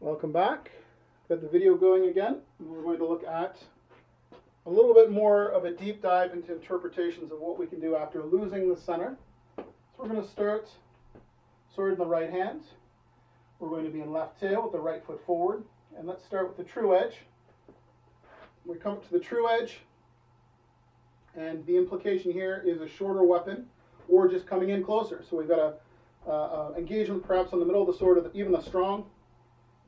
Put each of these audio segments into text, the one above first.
Welcome back. Got the video going again. We're going to look at a little bit more of a deep dive into interpretations of what we can do after losing the center. So we're going to start sword in the right hand. We're going to be in left tail with the right foot forward. And let's start with the true edge. We come up to the true edge, and the implication here is a shorter weapon or just coming in closer. So we've got a engagement perhaps on the middle of the sword, even a strong,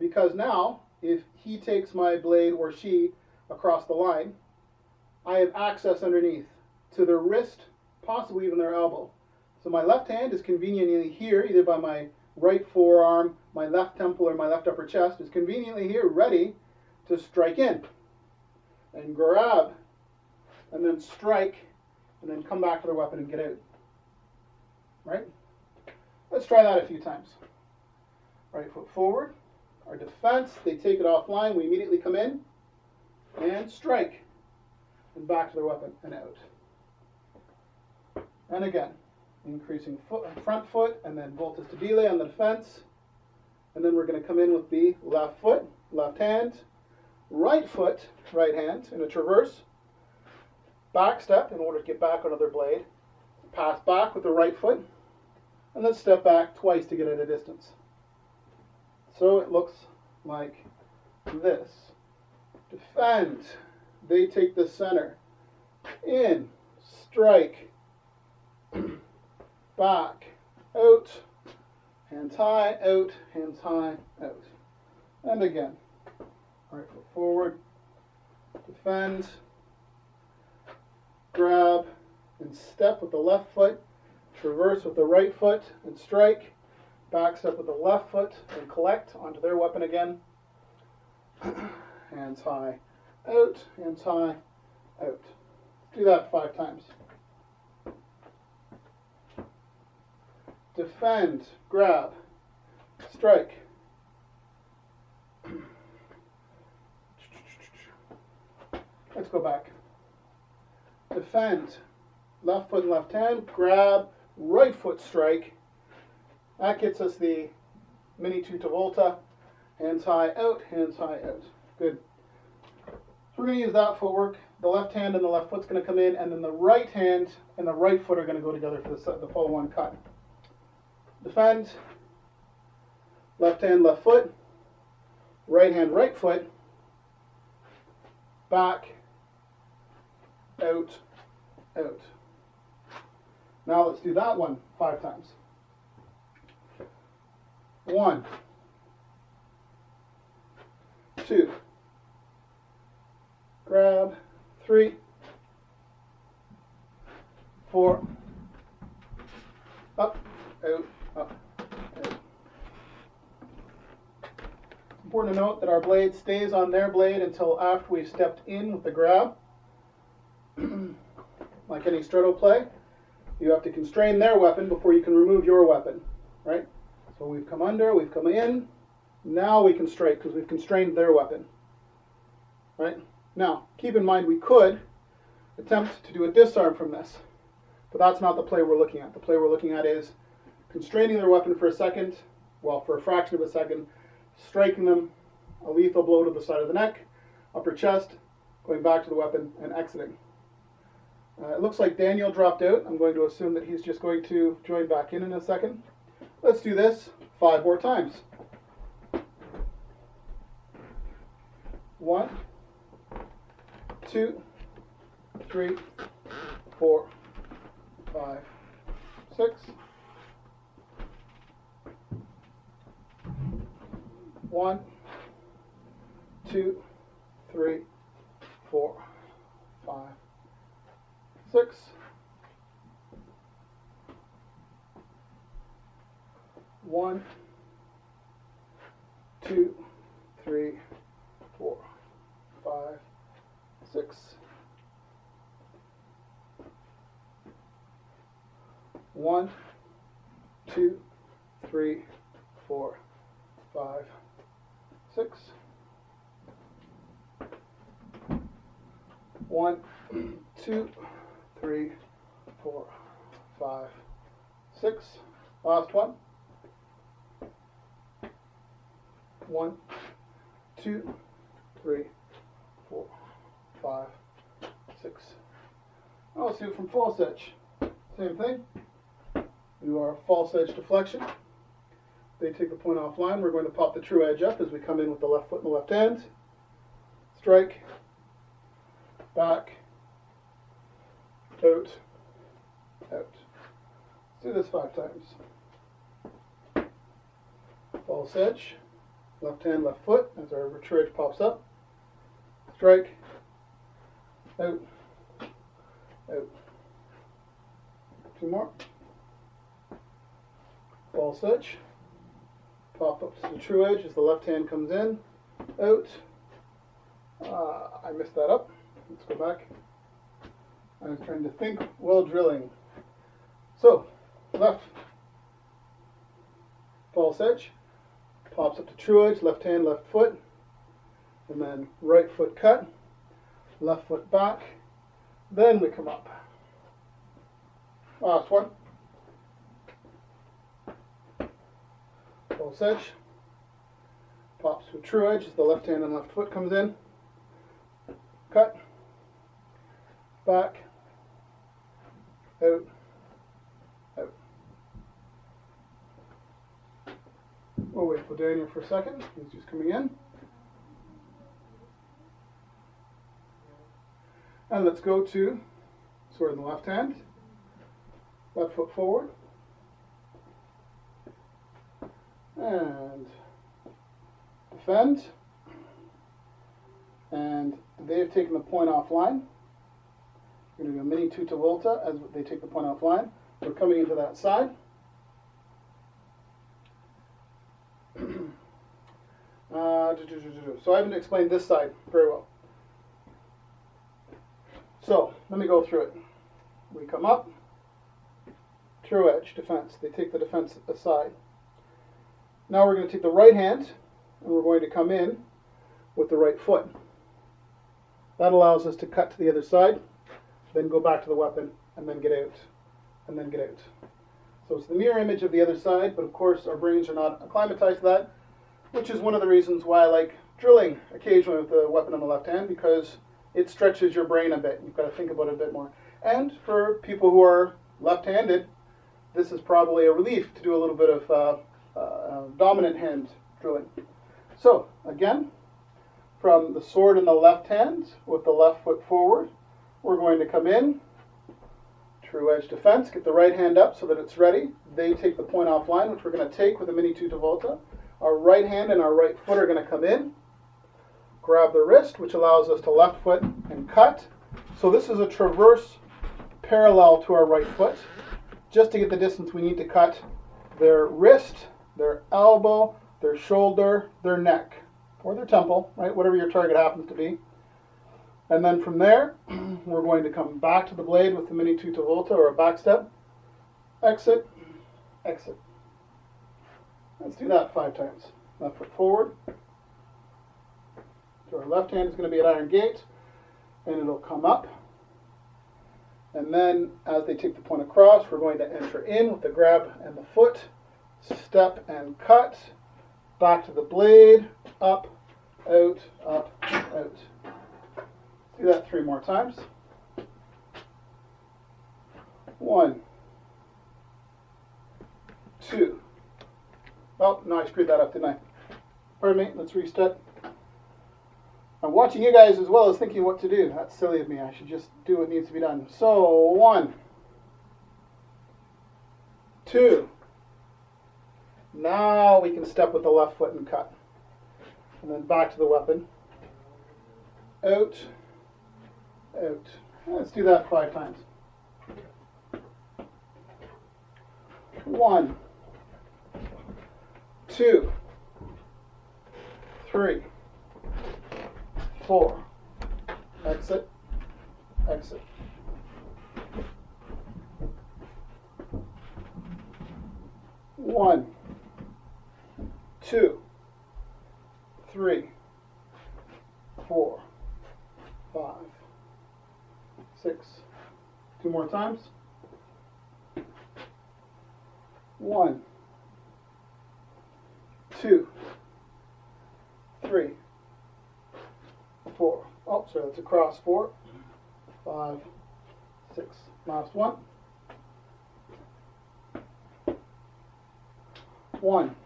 because now if he takes my blade or she across the line, I have access underneath to their wrist, possibly even their elbow. So my left hand is conveniently here, either by my right forearm, my left temple, or my left upper chest, is conveniently here, ready to strike in and grab and then strike and then come back to their weapon and get out. Right? Let's try that a few times. Right foot forward. Our defense, they take it offline, we immediately come in and strike and back to their weapon and out. And again, increasing front foot and then volta stabile on the defense. And then we're going to come in with the left foot, left hand, right foot, right hand in a traverse. Back step in order to get back onto their blade. Pass back with the right foot. And then step back twice to get at a distance. So it looks like this. Defend. They take the center. In. Strike. Back. Out. Hands high. Out. Hands high. Out. And again. Right foot forward. Defend. Grab. And step with the left foot. Traverse with the right foot. And strike. Back step with the left foot and collect onto their weapon again. Hands high, out, hands high, out. Do that 5 times. Defend, grab, strike. Let's go back. Defend, left foot and left hand, grab, right foot strike. That gets us the mini tuta volta. Hands high out, hands high out. Good. So we're going to use that footwork. The left hand and the left foot's going to come in, and then the right hand and the right foot are going to go together for the follow-on cut. Defend. Left hand, left foot. Right hand, right foot. Back. Out. Out. Now let's do that one 5 times. 1, 2, grab, 3, 4, up, out, up, out. Important to note that our blade stays on their blade until after we've stepped in with the grab. Like any straddle play, you have to constrain their weapon before you can remove your weapon, right? So we've come under, we've come in, now we can strike because we've constrained their weapon. Right? Now, keep in mind we could attempt to do a disarm from this, but that's not the play we're looking at. The play we're looking at is constraining their weapon for a second, well, for a fraction of a second, striking them, a lethal blow to the side of the neck, upper chest, going back to the weapon, and exiting. It looks like Daniel dropped out. I'm going to assume that he's just going to join back in a second. Let's do this 5 more times. 1, 2, 3, 4, 5, 6. 1, 2, 3, 4, 5, 6. 1, 2, 3, 4, 5, 6. 1, 2, 3, 4, 5, 6. 1, 2, 3, 4, 5, 6. Last one. 1, 2, 3, 4, 5, 6. Oh, let's do it from false edge. Same thing. Do our false edge deflection. They take the point offline. We're going to pop the true edge up as we come in with the left foot and the left hand. Strike, back, out, out. Let's do this 5 times. False edge, left hand, left foot as our true edge pops up. Strike, out, out. 2 more. False edge, pop up to the true edge as the left hand comes in, out. I messed that up. Let's go back. I was trying to think while drilling. So, left false edge, pops up to true edge, left hand, left foot, and then right foot cut, left foot back, then we come up. Last one. False edge, pops to a true edge as the left hand and left foot comes in, cut, back, out, out. We'll wait for Daniel for a second. He's just coming in. And let's go to sword in the left hand, left foot forward, and defend. And they've taken the point offline. We're going to do a mini tuta volta as they take the point offline. We're coming into that side. So I haven't explained this side very well. So let me go through it. We come up, true edge, defense. They take the defense aside. Now we're going to take the right hand and we're going to come in with the right foot. That allows us to cut to the other side, then go back to the weapon, and then get out, and then get out. So it's the mirror image of the other side, but of course our brains are not acclimatized to that, which is one of the reasons why I like drilling occasionally with the weapon on the left hand, because it stretches your brain a bit. You've got to think about it a bit more. And for people who are left-handed, this is probably a relief to do a little bit of dominant hand drilling. So again, from the sword in the left hand with the left foot forward, we're going to come in, true edge defense, get the right hand up so that it's ready. They take the point offline, which we're going to take with a mini tuta volta. Our right hand and our right foot are going to come in, grab the wrist, which allows us to left foot and cut. So this is a traverse parallel to our right foot. Just to get the distance, we need to cut their wrist, their elbow, their shoulder, their neck, or their temple, right? Whatever your target happens to be. And then from there, we're going to come back to the blade with the mini tuta volta or a back step. Exit, exit. Let's do that 5 times. Left foot forward. So our left hand is going to be at iron gate, and it'll come up. And then as they take the point across, we're going to enter in with the grab and the foot, step and cut, back to the blade, up, out, out. Do that 3 more times. 1, 2. Oh, no, I screwed that up, didn't I? Pardon me, let's restart. I'm watching you guys as well as thinking what to do. That's silly of me. I should just do what needs to be done. So, 1, 2. Now we can step with the left foot and cut. And then back to the weapon. Out, out. Let's do that 5 times. 1, 2, 3, 4. Exit, exit. 1, 2, 3, 4, 5, 6. 2 more times. 1, 2, 3, 4. Oh, sorry, that's across 4, 5, 6. Last one. 1,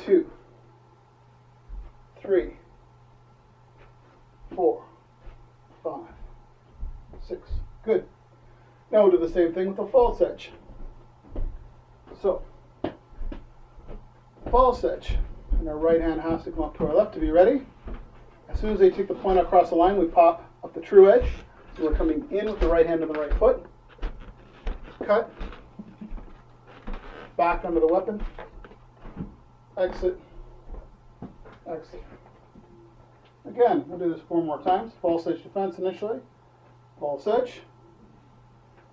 2, 3, 4, 5, 6. Good. Now we'll do the same thing with the false edge. So, false edge. And our right hand has to come up to our left to be ready. As soon as they take the point across the line, we pop up the true edge. So we're coming in with the right hand and the right foot. Cut. Back under the weapon. Exit. Exit. Again, we'll do this 4 more times. False edge defense initially. False edge.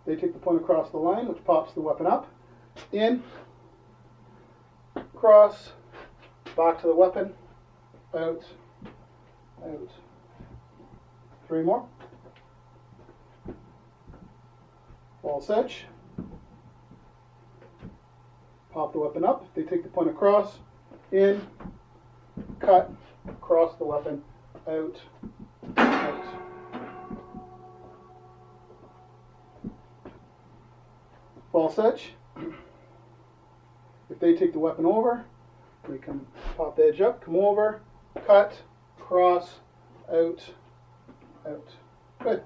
They take the point across the line, which pops the weapon up. In. Cross. Back to the weapon. Out. Out. 3 more. False edge. Pop the weapon up. They take the point across. In. Cut. Cross the weapon. Out. Out. False edge. If they take the weapon over, we can pop the edge up, come over, cut, cross, out, out. Good.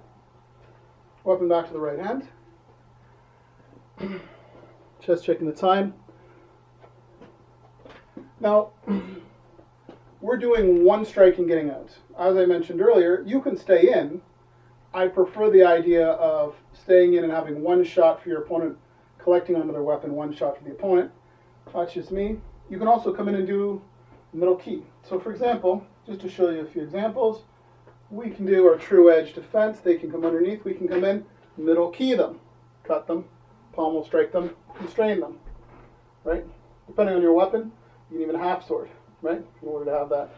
Weapon back to the right hand. Just checking the time. Now, we're doing 1 strike and getting out. As I mentioned earlier, you can stay in. I prefer the idea of staying in and having 1 shot for your opponent, collecting onto their weapon, 1 shot for the opponent. That's just me. You can also come in and do middle key. So for example, just to show you a few examples, we can do our true edge defense. They can come underneath. We can come in, middle key them, cut them, pommel strike them, constrain them, right? Depending on your weapon, you can even half sword, right? In order to have that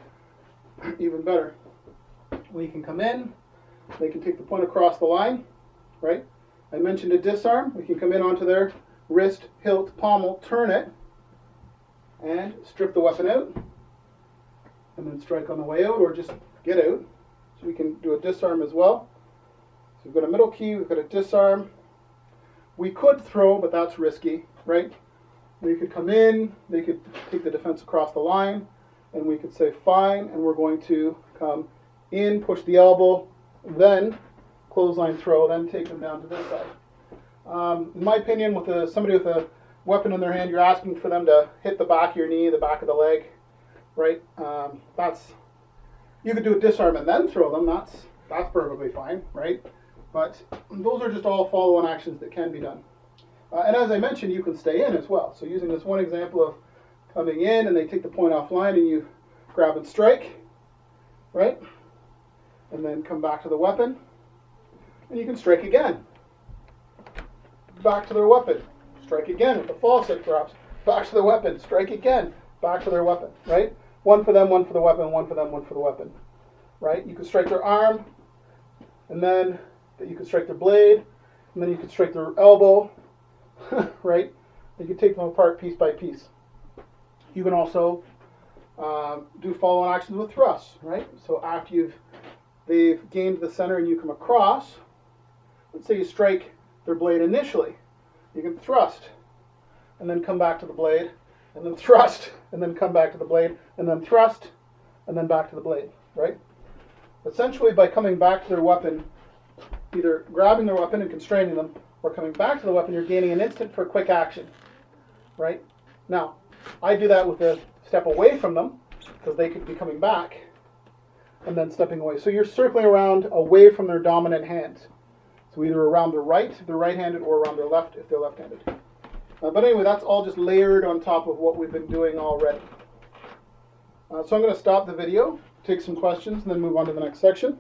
even better. We can come in. They can take the point across the line, right? I mentioned a disarm. We can come in onto their wrist, hilt, pommel, turn it, and strip the weapon out, and then strike on the way out, or just get out. So we can do a disarm as well. So we've got a middle key, we've got a disarm. We could throw, but that's risky, right? We could come in, they could take the defense across the line, and we could say fine, and we're going to come in, push the elbow, then clothesline throw, then take them down to this side. In my opinion, with somebody with a weapon in their hand, you're asking for them to hit the back of your knee, the back of the leg, right? You could do a disarm and then throw them. That's perfectly fine, right? But those are just all follow-on actions that can be done. And as I mentioned, you can stay in as well. So using this one example of coming in and they take the point offline and you grab and strike, right? And then come back to the weapon and you can strike again. Back to their weapon. Strike again with the false edge perhaps. Back to their weapon. Strike again. Back to their weapon, right? 1 for them, 1 for the weapon, 1 for them, 1 for the weapon, right? You can strike their arm, and then you can strike their blade, and then you can strike their elbow, right? You can take them apart piece by piece. You can also do follow-on actions with thrusts, right? So after they've gained the center and you come across, let's say you strike their blade initially, you can thrust, and then come back to the blade, and then thrust, and then come back to the blade, and then thrust, and then back to the blade, right? Essentially, by coming back to their weapon, either grabbing their weapon and constraining them, or coming back to the weapon, you're gaining an instant for a quick action, right? Now, I do that with a step away from them, because they could be coming back, and then stepping away. So you're circling around away from their dominant hands. So either around their right, if they're right-handed, or around their left, if they're left-handed. But anyway, that's all just layered on top of what we've been doing already. So I'm going to stop the video, take some questions, and then move on to the next section.